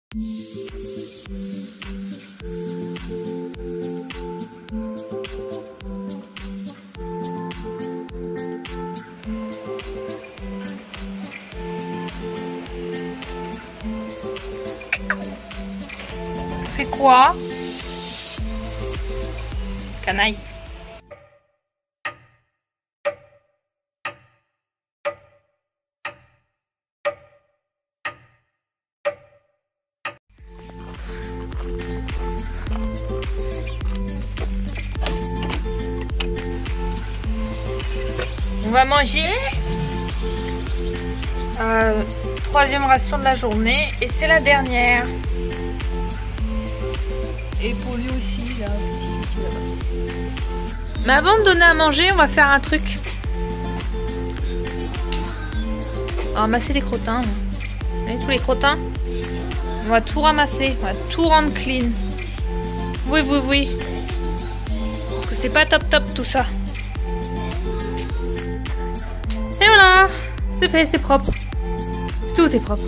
Fais quoi? Canaille. On va manger troisième ration de la journée et c'est la dernière. Et pour lui aussi, là, petit là-bas. Mais avant de donner à manger, on va faire un truc. On va ramasser les crottins. Vous voyez tous les crottins? On va tout ramasser, on va tout rendre clean. Oui, oui, oui. Parce que c'est pas top top tout ça. Et voilà, c'est fait, c'est propre. Tout est propre.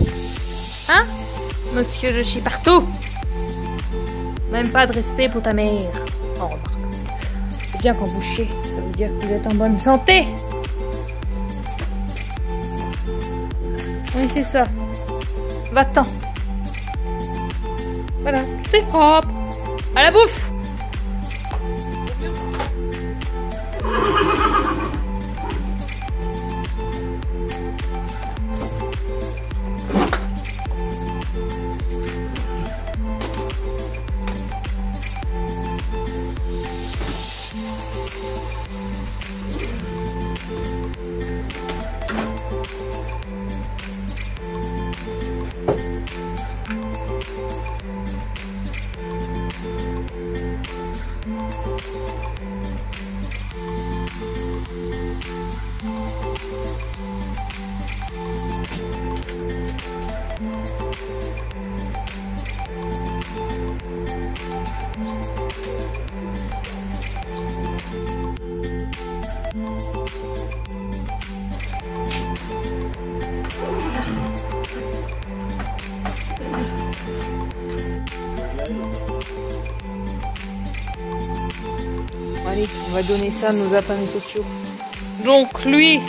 Hein? Monsieur, je chie partout. Même pas de respect pour ta mère. Oh, remarque. C'est bien qu'en boucher, ça veut dire que vous êtes en bonne santé. Oui, c'est ça. Va-t'en. Voilà, tout est propre. À la bouffe. Allez, on va donner ça à nos affamés sociaux. Donc lui,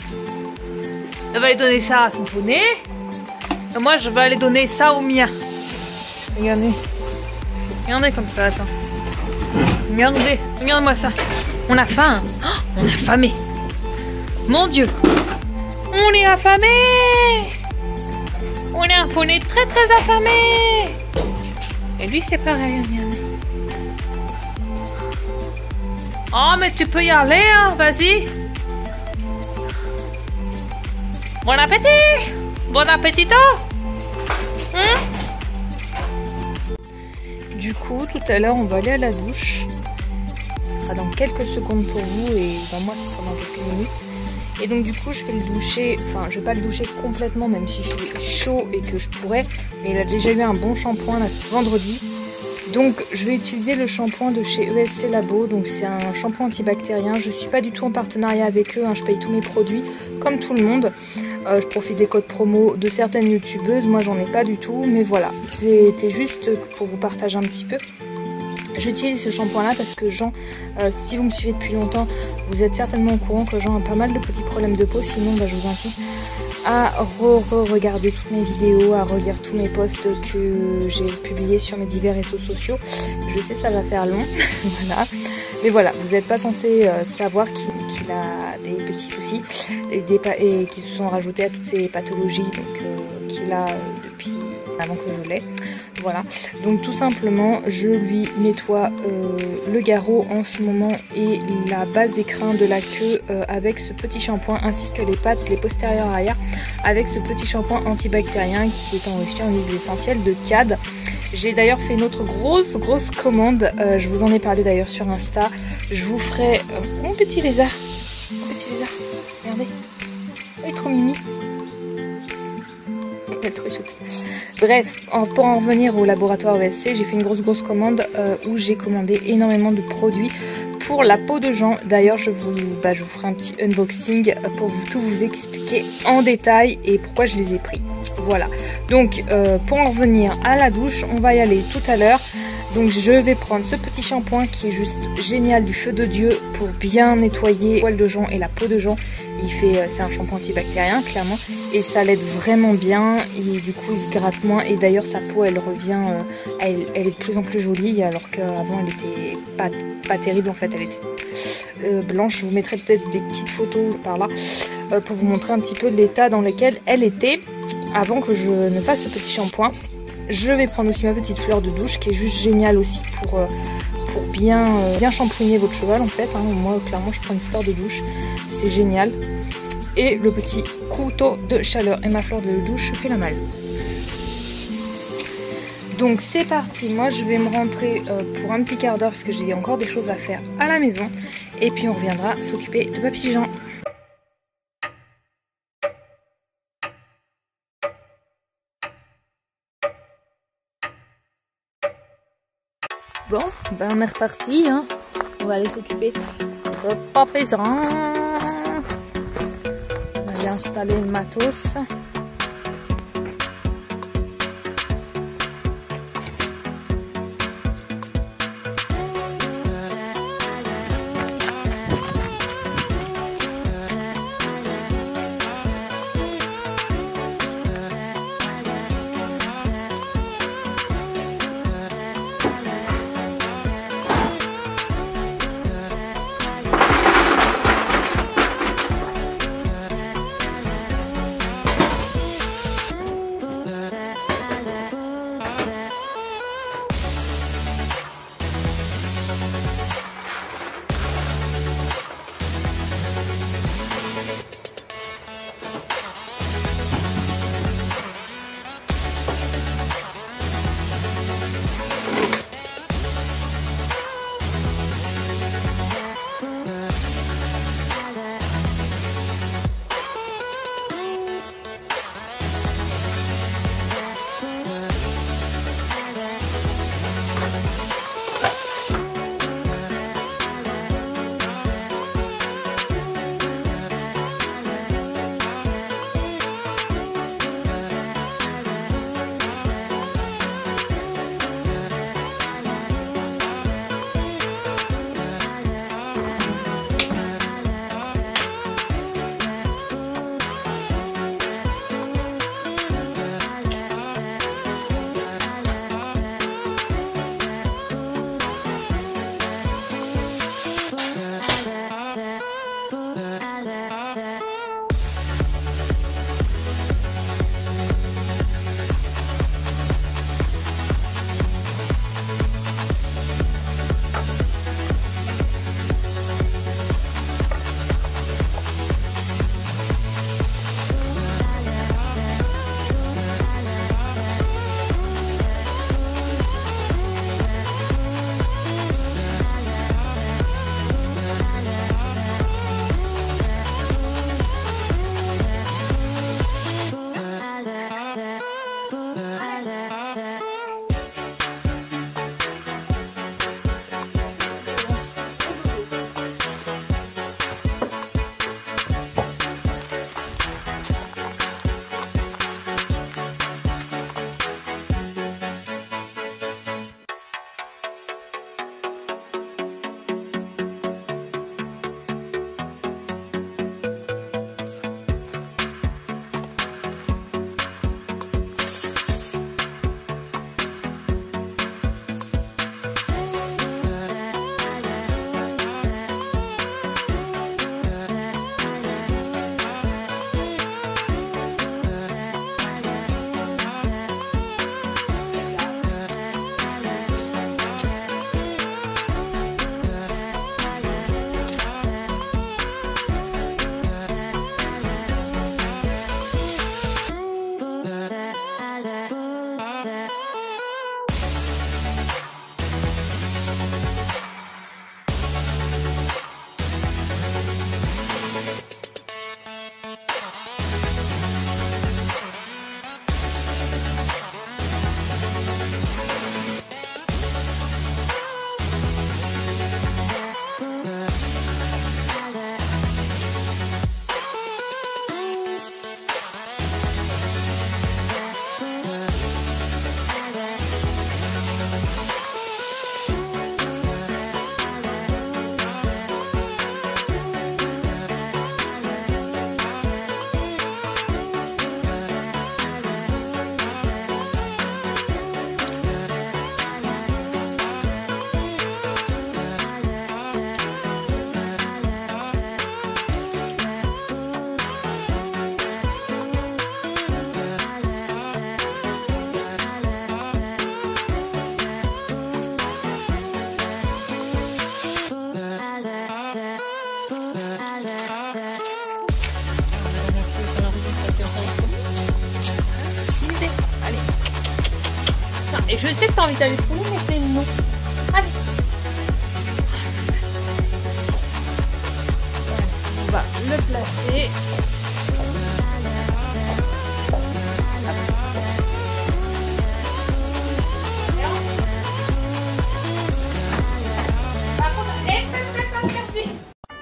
il va aller donner ça à son poney. Et moi, je vais aller donner ça au mien. Regardez. Regardez comme ça, attends. Regardez, regarde-moi ça. On a faim. Oh, on est affamé. Mon Dieu. On est affamé. On est un poney très très affamé. Et lui, c'est pareil, regardez. Oh, mais tu peux y aller, hein, vas-y. Bon appétit. Bon appétito. Du coup, tout à l'heure, on va aller à la douche. Ce sera dans quelques secondes pour vous et dans moi, ce sera dans quelques minutes. Et donc, du coup, je vais le doucher. Enfin, je vais pas le doucher complètement, même si je suis chaud et que je pourrais. Mais il a déjà eu un bon shampoing là, vendredi. Donc je vais utiliser le shampoing de chez ESC Labo, donc c'est un shampoing antibactérien. Je suis pas du tout en partenariat avec eux, hein. Je paye tous mes produits comme tout le monde. Je profite des codes promo de certaines youtubeuses, moi j'en ai pas du tout, mais voilà, c'était juste pour vous partager un petit peu. J'utilise ce shampoing là parce que Jean, si vous me suivez depuis longtemps, vous êtes certainement au courant que Jean a pas mal de petits problèmes de peau, sinon je vous invite à regarder toutes mes vidéos, à relire tous mes posts que j'ai publiés sur mes divers réseaux sociaux. Je sais, ça va faire long, voilà. Mais voilà, vous n'êtes pas censé savoir qu'il a des petits soucis et qui se sont rajoutés à toutes ces pathologies qu'il a depuis avant que je l'ai. Voilà, donc tout simplement je lui nettoie le garrot en ce moment et la base des crins de la queue avec ce petit shampoing, ainsi que les pattes, les postérieures arrière, avec ce petit shampoing antibactérien qui est enrichi en huiles essentielles de CAD. J'ai d'ailleurs fait une autre grosse commande, je vous en ai parlé d'ailleurs sur Insta. Je vous ferai mon petit lézard, regardez, il est trop mimi. Bref, pour en revenir au laboratoire ESC, j'ai fait une grosse commande où j'ai commandé énormément de produits pour la peau de Jean. D'ailleurs, je vous ferai un petit unboxing pour tout vous expliquer en détail et pourquoi je les ai pris. Voilà, donc pour en revenir à la douche, on va y aller tout à l'heure. Donc je vais prendre ce petit shampoing qui est juste génial du feu de Dieu pour bien nettoyer les poils de jonc et la peau de jonc. C'est un shampoing antibactérien clairement et ça l'aide vraiment bien et du coup il se gratte moins et d'ailleurs sa peau elle revient, elle est de plus en plus jolie alors qu'avant elle était pas terrible en fait, elle était blanche. Je vous mettrai peut-être des petites photos par là pour vous montrer un petit peu l'état dans lequel elle était avant que je ne fasse ce petit shampoing. Je vais prendre aussi ma petite fleur de douche qui est juste géniale aussi pour bien shampouiner votre cheval en fait. Hein. Moi clairement je prends une fleur de douche, c'est génial. Et le petit couteau de chaleur et ma fleur de douche fait la malle. Donc c'est parti, moi je vais me rentrer pour un petit quart d'heure parce que j'ai encore des choses à faire à la maison. Et puis on reviendra s'occuper de Papy Jean. Bon, ben on est reparti, hein. On va aller s'occuper de Papy Jean. On va aller installer le matos. Je sais que t'as envie d'aller trop loin, mais c'est non. Allez. On va le placer.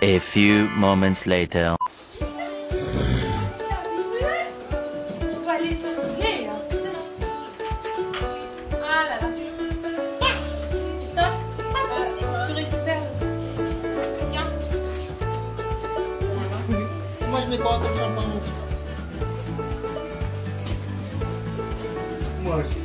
A few moments later. On va aller se rouler là. Ah là là. Stop. Tu récupères. Tiens. Moi je mets quoi comme champagne mon fils? Moi aussi.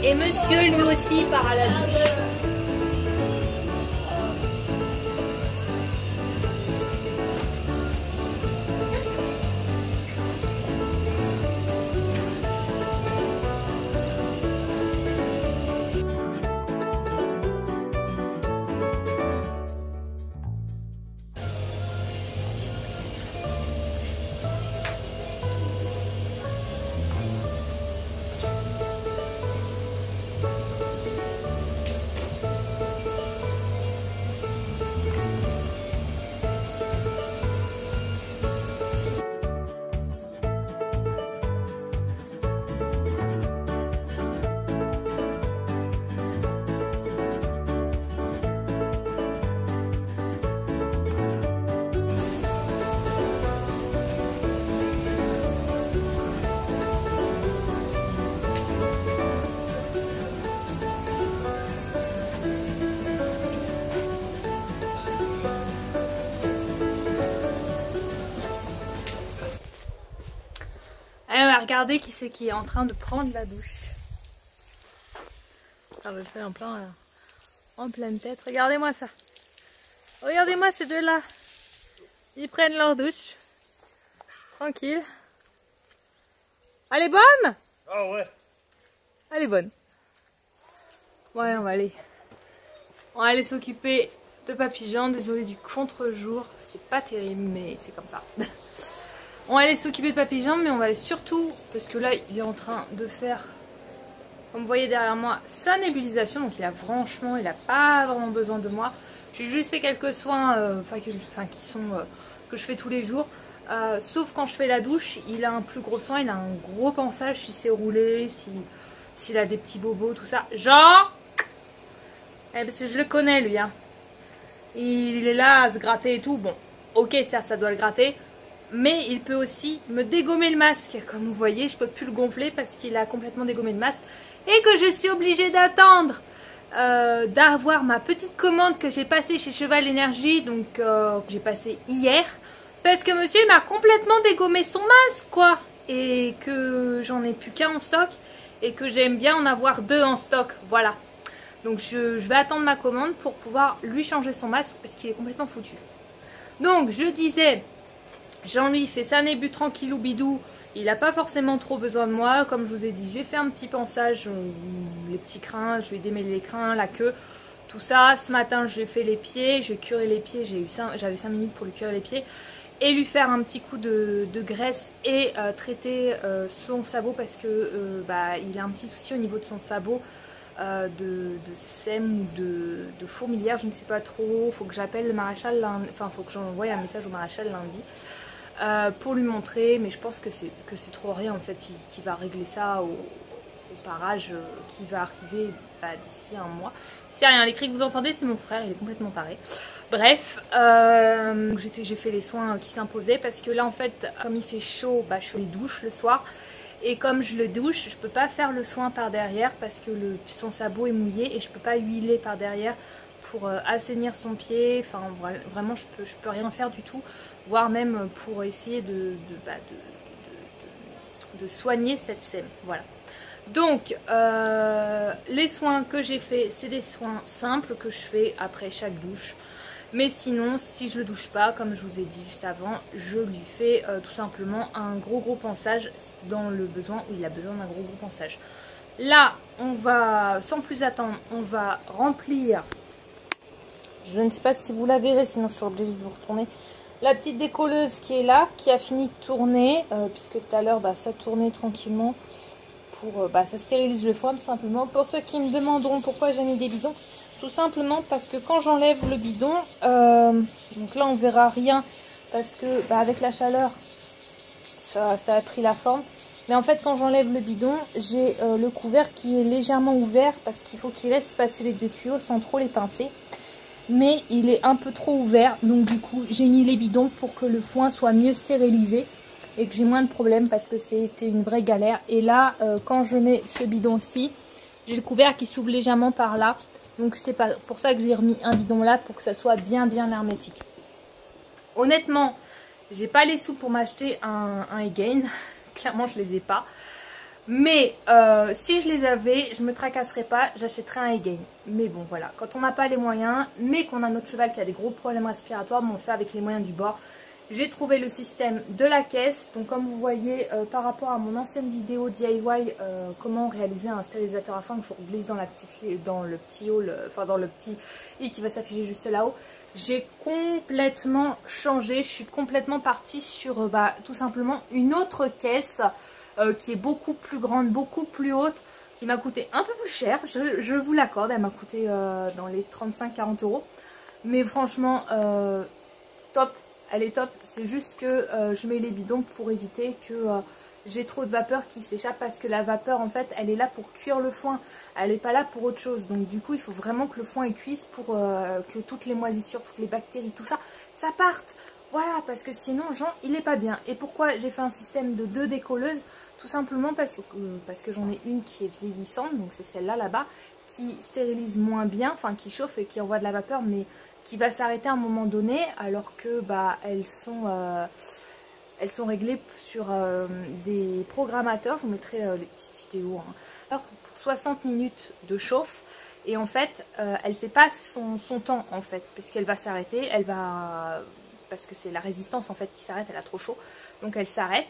Et monsieur lui aussi part à la douche. Allez, on va regarder qui c'est qui est en train de prendre la douche. Alors, je le fais en pleine tête. Regardez-moi ça. Regardez-moi ces deux-là. Ils prennent leur douche. Tranquille. Elle est bonne? Ah ouais. Elle est bonne. Ouais, on va aller s'occuper de Papy Jean. Désolée du contre-jour. C'est pas terrible, mais c'est comme ça. On va aller s'occuper de Papy Jean, mais on va aller surtout, parce que là, il est en train de faire, comme vous voyez derrière moi, sa nébulisation. Donc il a pas vraiment besoin de moi. J'ai juste fait quelques soins que je fais tous les jours. Sauf quand je fais la douche, il a un plus gros soin, il a un gros pansage s'il s'est roulé, s'il a des petits bobos, tout ça. Jean! Eh ben, je le connais lui, hein. Il est là à se gratter et tout. Bon, ok, certes, ça doit le gratter. Mais il peut aussi me dégommer le masque. Comme vous voyez, je ne peux plus le gonfler parce qu'il a complètement dégommé le masque. Et que je suis obligée d'attendre d'avoir ma petite commande que j'ai passée chez Cheval Énergie. Donc, que j'ai passée hier. Parce que monsieur m'a complètement dégommé son masque, quoi. Et que j'en ai plus qu'un en stock. Et que j'aime bien en avoir deux en stock. Voilà. Donc, je vais attendre ma commande pour pouvoir lui changer son masque parce qu'il est complètement foutu. Donc, je disais... Jean-Louis fait sa nébu tranquillou bidou. Il n'a pas forcément trop besoin de moi. Comme je vous ai dit, j'ai fait un petit pansage, les petits crins, je vais démêler les crins, la queue, tout ça. Ce matin, j'ai fait les pieds, j'ai curé les pieds. J'avais 5 minutes pour lui curer les pieds. Et lui faire un petit coup de graisse et traiter son sabot parce que il a un petit souci au niveau de son sabot. De sème ou de fourmilière, je ne sais pas trop. Faut que j'appelle le maréchal lundi, enfin faut que j'envoie un message au maréchal lundi pour lui montrer, mais je pense que c'est trop rien en fait. Il va régler ça au parage qui va arriver d'ici un mois. C'est rien, les cris que vous entendez, c'est mon frère, il est complètement taré. Bref, j'ai fait les soins qui s'imposaient parce que là en fait, comme il fait chaud, je fais les douches le soir. Et comme je le douche, je peux pas faire le soin par derrière parce que son sabot est mouillé et je peux pas huiler par derrière pour assainir son pied. Enfin vraiment je peux rien faire du tout, voire même pour essayer de soigner cette sème. Voilà. Donc les soins que j'ai fait, c'est des soins simples que je fais après chaque douche. Mais sinon, si je le douche pas, comme je vous ai dit juste avant, je lui fais tout simplement un gros pansage dans le besoin où il a besoin d'un gros pansage. Là, on va, sans plus attendre, on va remplir, je ne sais pas si vous la verrez, sinon je suis obligée de vous retourner, la petite décolleuse qui est là, qui a fini de tourner, puisque tout à l'heure, ça tournait tranquillement. Pour, ça stérilise le foin tout simplement. Pour ceux qui me demanderont pourquoi j'ai mis des bidons, tout simplement parce que quand j'enlève le bidon, donc là on verra rien parce que avec la chaleur ça a pris la forme, mais en fait quand j'enlève le bidon, j'ai le couvercle qui est légèrement ouvert parce qu'il faut qu'il laisse passer les deux tuyaux sans trop les pincer, mais il est un peu trop ouvert, donc du coup j'ai mis les bidons pour que le foin soit mieux stérilisé et que j'ai moins de problèmes parce que c'était une vraie galère. Et là quand je mets ce bidon-ci, j'ai le couvercle qui s'ouvre légèrement par là, donc c'est pour ça que j'ai remis un bidon là pour que ça soit bien hermétique. Honnêtement, j'ai pas les sous pour m'acheter un Again, clairement je les ai pas, mais si je les avais, je me tracasserais pas, j'achèterais un Again. Mais bon voilà, quand on n'a pas les moyens, mais qu'on a notre cheval qui a des gros problèmes respiratoires, on fait avec les moyens du bord. J'ai trouvé le système de la caisse, donc comme vous voyez par rapport à mon ancienne vidéo DIY, comment réaliser un stérilisateur à foin que je vous glisse dans le petit haul, enfin dans le petit i qui va s'afficher juste là-haut. J'ai complètement changé, je suis complètement partie sur tout simplement une autre caisse qui est beaucoup plus grande, beaucoup plus haute, qui m'a coûté un peu plus cher, je vous l'accorde, elle m'a coûté dans les 35-40 €. Mais franchement, top. Elle est top, c'est juste que je mets les bidons pour éviter que j'ai trop de vapeur qui s'échappe, parce que la vapeur en fait elle est là pour cuire le foin, elle n'est pas là pour autre chose. Donc du coup il faut vraiment que le foin est cuise pour que toutes les moisissures, toutes les bactéries, tout ça, ça parte. Voilà, parce que sinon genre il n'est pas bien. Et pourquoi j'ai fait un système de 2 décolleuses? Tout simplement parce que j'en ai une qui est vieillissante, donc c'est celle-là là-bas, qui stérilise moins bien, enfin qui chauffe et qui envoie de la vapeur, mais qui va s'arrêter à un moment donné, alors que elles sont réglées sur des programmateurs. Je vous mettrai les petites vidéos. Alors, pour 60 minutes de chauffe, et en fait elle fait pas son temps en fait, parce qu'elle va s'arrêter, parce que c'est la résistance en fait qui s'arrête, elle a trop chaud, donc elle s'arrête.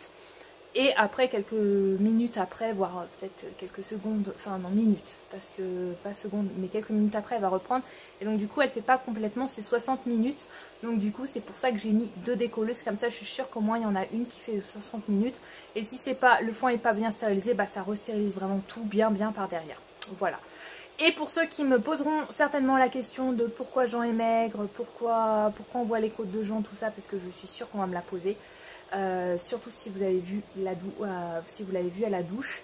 Et après, quelques minutes après, voire peut-être quelques secondes, enfin non minutes, parce que pas secondes, mais quelques minutes après, elle va reprendre. Et donc du coup, elle fait pas complètement ses 60 minutes. Donc du coup, c'est pour ça que j'ai mis 2 décolleuses, comme ça je suis sûre qu'au moins il y en a une qui fait 60 minutes. Et si c'est pas, le foin n'est pas bien stérilisé, ça restérilise vraiment tout bien par derrière. Voilà. Et pour ceux qui me poseront certainement la question de pourquoi Jean est maigre, pourquoi on voit les côtes de Jean, tout ça, parce que je suis sûre qu'on va me la poser. Surtout si vous avez vu l'avez vu à la douche,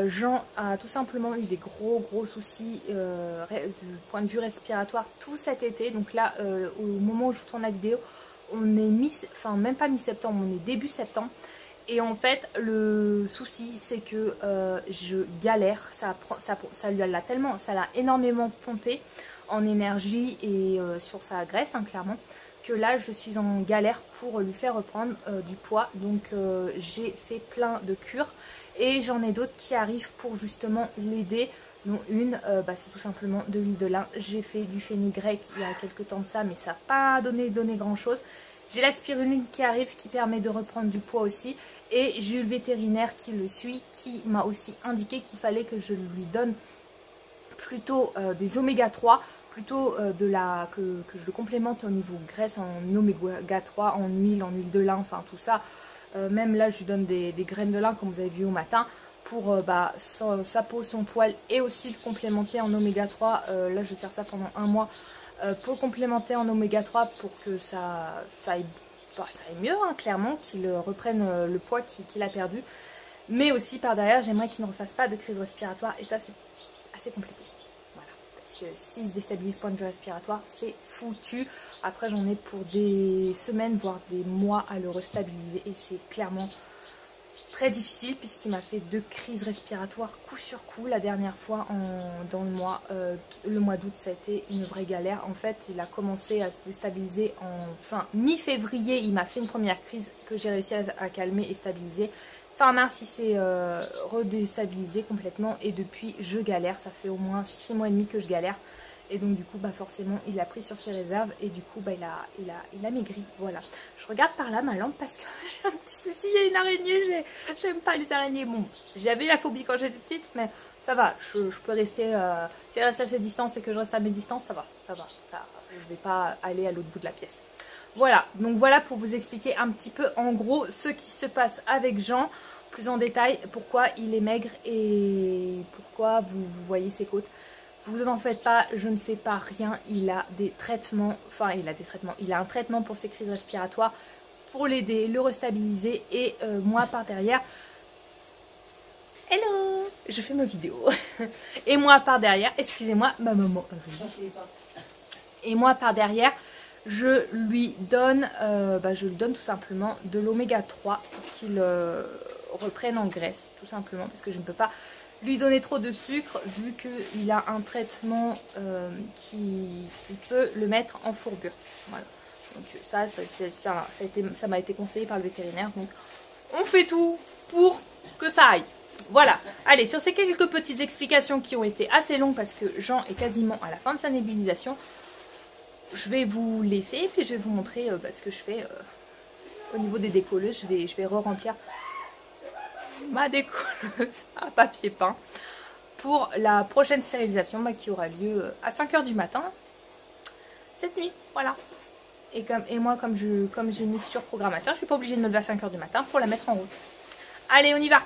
Jean a tout simplement eu des gros soucis du point de vue respiratoire tout cet été. Donc là au moment où je vous tourne la vidéo, on est même pas mi-septembre, on est début septembre. Et en fait le souci c'est que je galère, ça l'a énormément pompé en énergie et sur sa graisse clairement, que là je suis en galère pour lui faire reprendre du poids. Donc j'ai fait plein de cures et j'en ai d'autres qui arrivent pour justement l'aider, dont une c'est tout simplement de l'huile de lin. J'ai fait du fenugrec il y a quelques temps de ça, mais ça n'a pas donné grand chose. J'ai la spiruline qui arrive, qui permet de reprendre du poids aussi, et j'ai eu le vétérinaire qui le suit, qui m'a aussi indiqué qu'il fallait que je lui donne plutôt des oméga 3, plutôt que je le complémente au niveau graisse en oméga 3, en huile de lin, enfin tout ça. Même là je lui donne des graines de lin comme vous avez vu au matin, pour sa peau, son poil, et aussi le complémenter en oméga 3. Là je vais faire ça pendant un mois pour le complémenter en oméga 3 pour que ça aille mieux, clairement, qu'il reprenne le poids qu'il a perdu. Mais aussi par derrière j'aimerais qu'il ne refasse pas de crise respiratoire, et ça c'est assez compliqué. S'il se déstabilise point de vue respiratoire, c'est foutu. Après j'en ai pour des semaines voire des mois à le restabiliser, et c'est clairement très difficile puisqu'il m'a fait 2 crises respiratoires coup sur coup. La dernière fois dans le mois d'août, ça a été une vraie galère. En fait, il a commencé à se déstabiliser en mi-février. Il m'a fait une première crise que j'ai réussi à calmer et stabiliser. Fin mars, il s'est redéstabilisé complètement et depuis, je galère. Ça fait au moins 6 mois et demi que je galère. Et donc du coup, forcément, il a pris sur ses réserves et du coup, il a maigri. Voilà. Je regarde par là ma lampe parce que j'ai un petit souci, il y a une araignée. J'aime pas les araignées. Bon, j'avais la phobie quand j'étais petite, mais ça va. Je peux rester, si elle reste à ses distances et que je reste à mes distances, ça va. Je vais pas aller à l'autre bout de la pièce. Voilà, donc voilà pour vous expliquer un petit peu en gros ce qui se passe avec Jean, plus en détail pourquoi il est maigre et pourquoi vous voyez ses côtes. Vous en faites pas, je ne fais pas rien, il a des traitements, il a un traitement pour ses crises respiratoires pour l'aider, le restabiliser et moi par derrière, hello, je fais mes vidéos et moi par derrière, excusez-moi, ma maman arrive. Et moi par derrière, je lui donne tout simplement de l'oméga 3 pour qu'il reprenne en graisse, tout simplement, parce que je ne peux pas lui donner trop de sucre vu qu'il a un traitement qui peut le mettre en fourbure. Voilà. Donc ça m'a été conseillé par le vétérinaire. Donc on fait tout pour que ça aille. Voilà. Allez, sur ces quelques petites explications qui ont été assez longues parce que Jean est quasiment à la fin de sa nébulisation, je vais vous laisser et puis je vais vous montrer ce que je fais au niveau des décolleuses. Je vais re-remplir ma décolleuse à papier peint pour la prochaine stérilisation qui aura lieu à 5 h du matin cette nuit. Voilà. Et moi, comme j'ai mis sur programmateur, je suis pas obligée de me lever à 5 h du matin pour la mettre en route. Allez, on y va.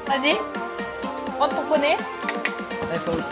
Vas-y, rentre ton poney. Allez, pause.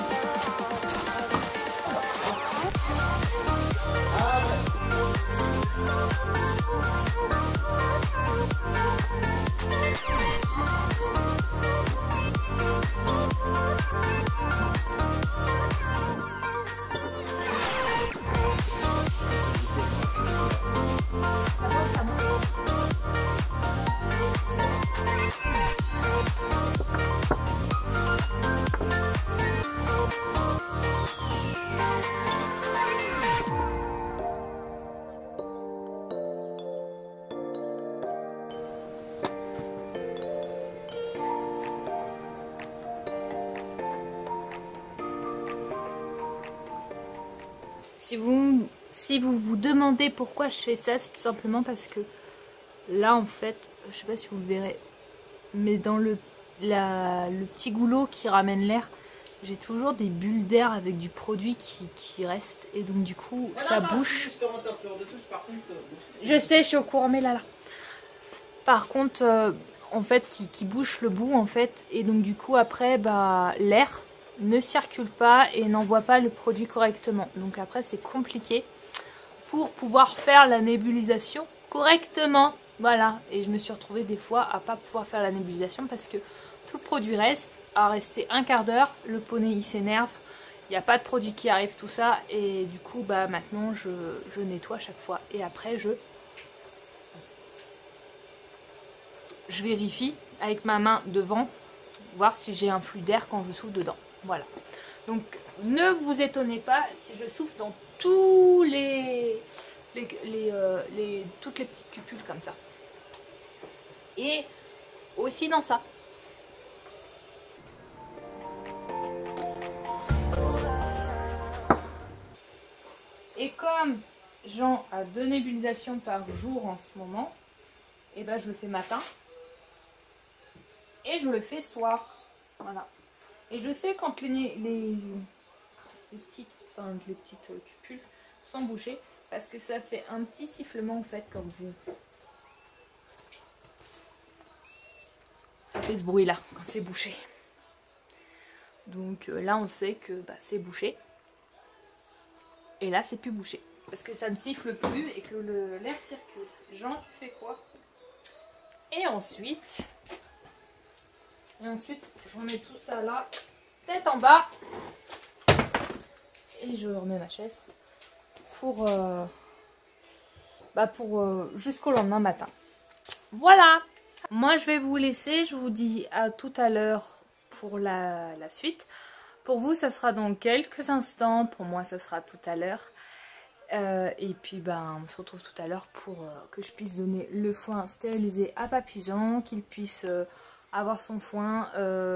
Si vous vous demandez pourquoi je fais ça, c'est tout simplement parce que là en fait, je sais pas si vous verrez, mais dans le petit goulot qui ramène l'air, j'ai toujours des bulles d'air avec du produit qui reste et donc du coup ça bouche. Je sais, je suis au courant, mais là. Par contre, en fait, qui bouche le bout en fait et donc du coup après l'air ne circule pas et n'envoie pas le produit correctement. Donc après c'est compliqué pour pouvoir faire la nébulisation correctement. Voilà, et je me suis retrouvée des fois à pas pouvoir faire la nébulisation parce que tout le produit reste à rester un quart d'heure. Le poney il s'énerve. Il n'y a pas de produit qui arrive, tout ça. Et du coup, bah maintenant je nettoie chaque fois. Et après je vérifie avec ma main devant, voir si j'ai un flux d'air quand je souffle dedans. Voilà. Donc ne vous étonnez pas si je souffle dans tous toutes les petites cupules comme ça. Et aussi dans ça. Et comme Jean a 2 nébulisations par jour en ce moment, et ben je le fais matin et je le fais soir. Voilà. Et je sais quand les petites cupules sont bouchées, parce que ça fait un petit sifflement en fait comme vous. Ça fait ce bruit là quand c'est bouché. Donc là on sait que bah, c'est bouché. Et là c'est plus bouché. Parce que ça ne siffle plus et que l'air circule. Jean, tu fais quoi? Et ensuite, je remets tout ça là, tête en bas. Et je remets ma chaise pour jusqu'au lendemain matin. Voilà. Moi je vais vous laisser. Je vous dis à tout à l'heure pour la suite. Pour vous ça sera dans quelques instants. Pour moi ça sera tout à l'heure. Et puis ben, on se retrouve tout à l'heure pour que je puisse donner le foin stérilisé à Papy Jean, qu'il puisse avoir son foin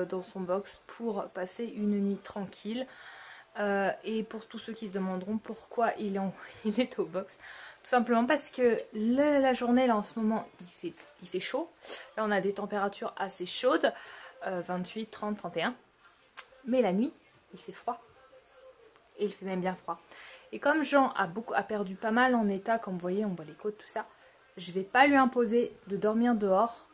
dans son box pour passer une nuit tranquille. Et pour tous ceux qui se demanderont pourquoi il est au box, tout simplement parce que la journée là en ce moment il fait chaud. Là on a des températures assez chaudes, 28, 30, 31. Mais la nuit il fait froid. Et il fait même bien froid. Et comme Jean a perdu pas mal en état, comme vous voyez, on voit les côtes, tout ça, je vais pas lui imposer de dormir dehors.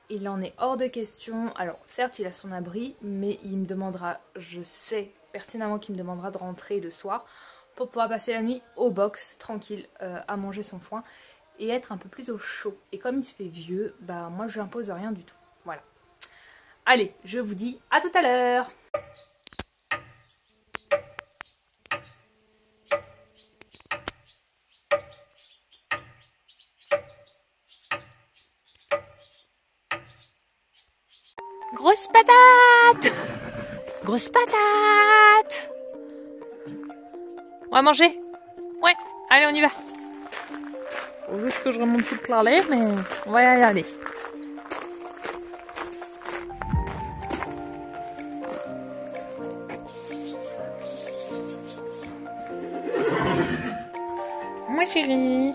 Il en est hors de question. Alors certes il a son abri, mais il me demandera, je sais pertinemment qu'il me demandera de rentrer le soir pour pouvoir passer la nuit au box, tranquille, à manger son foin et être un peu plus au chaud. Et comme il se fait vieux, bah moi je lui impose rien du tout. Voilà. Allez, je vous dis à tout à l'heure. Grosse patate! Grosse patate! On va manger? Ouais, allez on y va. Faut juste que je remonte tout le clarlet, mais on va y aller. Moi chérie.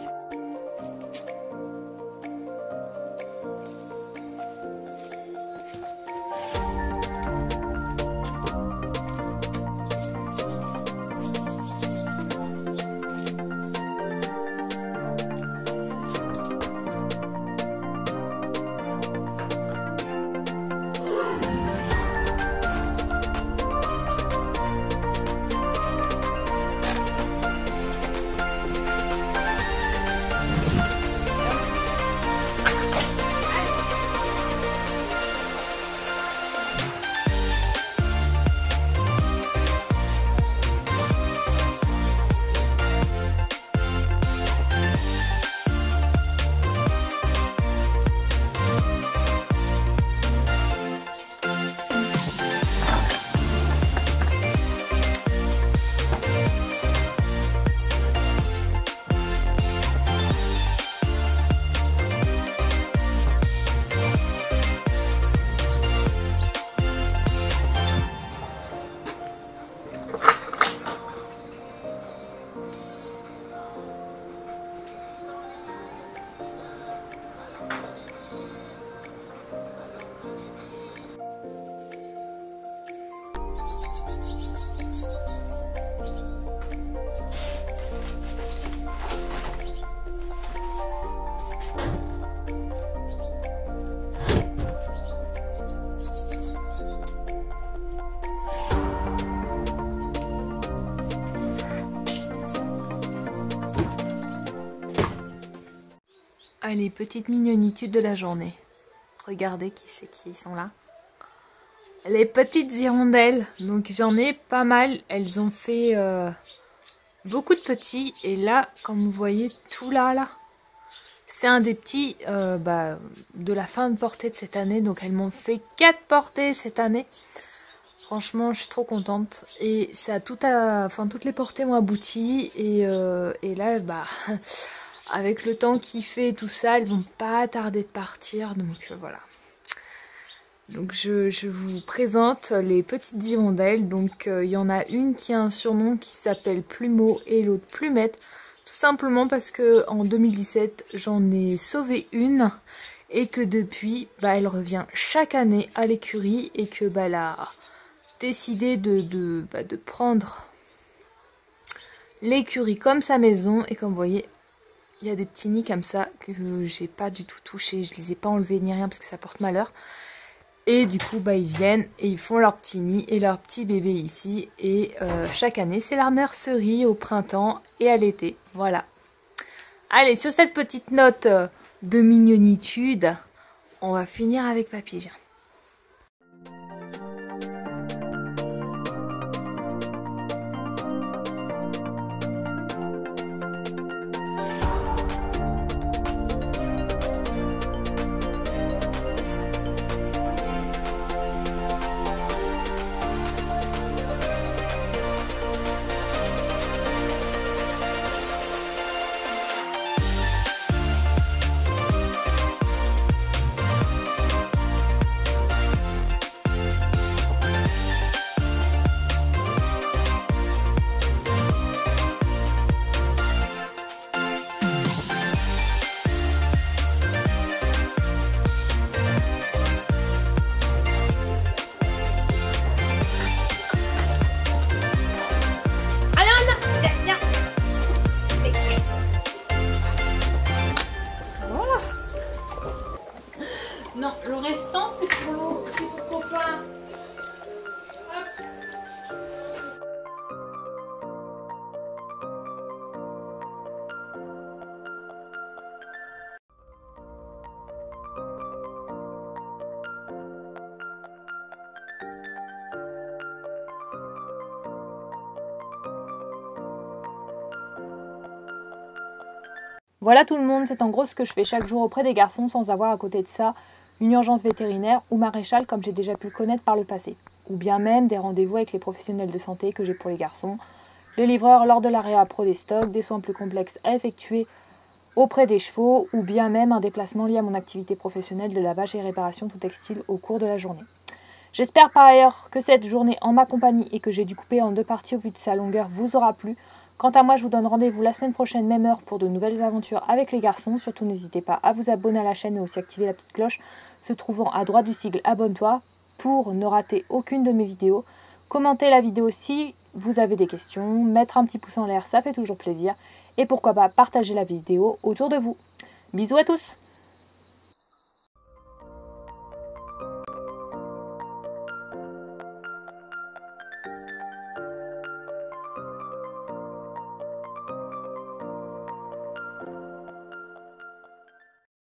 Allez, petite mignonitude de la journée. Regardez qui c'est qui sont là. les petites hirondelles. Donc j'en ai pas mal. Elles ont fait beaucoup de petits. Et là, comme vous voyez, tout là, c'est un des petits de la fin de portée de cette année. Donc elles m'ont fait 4 portées cette année. Franchement, je suis trop contente. Et ça toutes les portées ont abouti. Et là, avec le temps qu'il fait et tout ça, elles vont pas tarder de partir. Donc voilà. Donc je vous présente les petites hirondelles. Donc il y en a une qui a un surnom qui s'appelle Plumeau et l'autre Plumette. Tout simplement parce que en 2017 j'en ai sauvé une et que depuis elle revient chaque année à l'écurie et que elle a décidé de prendre l'écurie comme sa maison. Et comme vous voyez, il y a des petits nids comme ça que j'ai pas du tout touché, je les ai pas enlevés ni rien parce que ça porte malheur. Et du coup, ils viennent et ils font leur petit nid et leur petit bébé ici. Et chaque année, c'est la nurserie au printemps et à l'été. Voilà. Allez, sur cette petite note de mignonitude, on va finir avec Papy Jean. Non, le restant c'est pour l'eau, c'est pour copain. Voilà tout le monde, c'est en gros ce que je fais chaque jour auprès des garçons sans avoir à côté de ça une urgence vétérinaire ou maréchal comme j'ai déjà pu le connaître par le passé. Ou bien même des rendez-vous avec les professionnels de santé que j'ai pour les garçons, les livreurs lors de la réappro des stocks, des soins plus complexes à effectuer auprès des chevaux ou bien même un déplacement lié à mon activité professionnelle de lavage et réparation tout textile au cours de la journée. J'espère par ailleurs que cette journée en ma compagnie et que j'ai dû couper en 2 parties au vu de sa longueur vous aura plu. Quant à moi, je vous donne rendez-vous la semaine prochaine, même heure, pour de nouvelles aventures avec les garçons. Surtout, n'hésitez pas à vous abonner à la chaîne et aussi activer la petite cloche se trouvant à droite du sigle abonne-toi pour ne rater aucune de mes vidéos. Commentez la vidéo si vous avez des questions, mettre un petit pouce en l'air, ça fait toujours plaisir. Et pourquoi pas partager la vidéo autour de vous. Bisous à tous!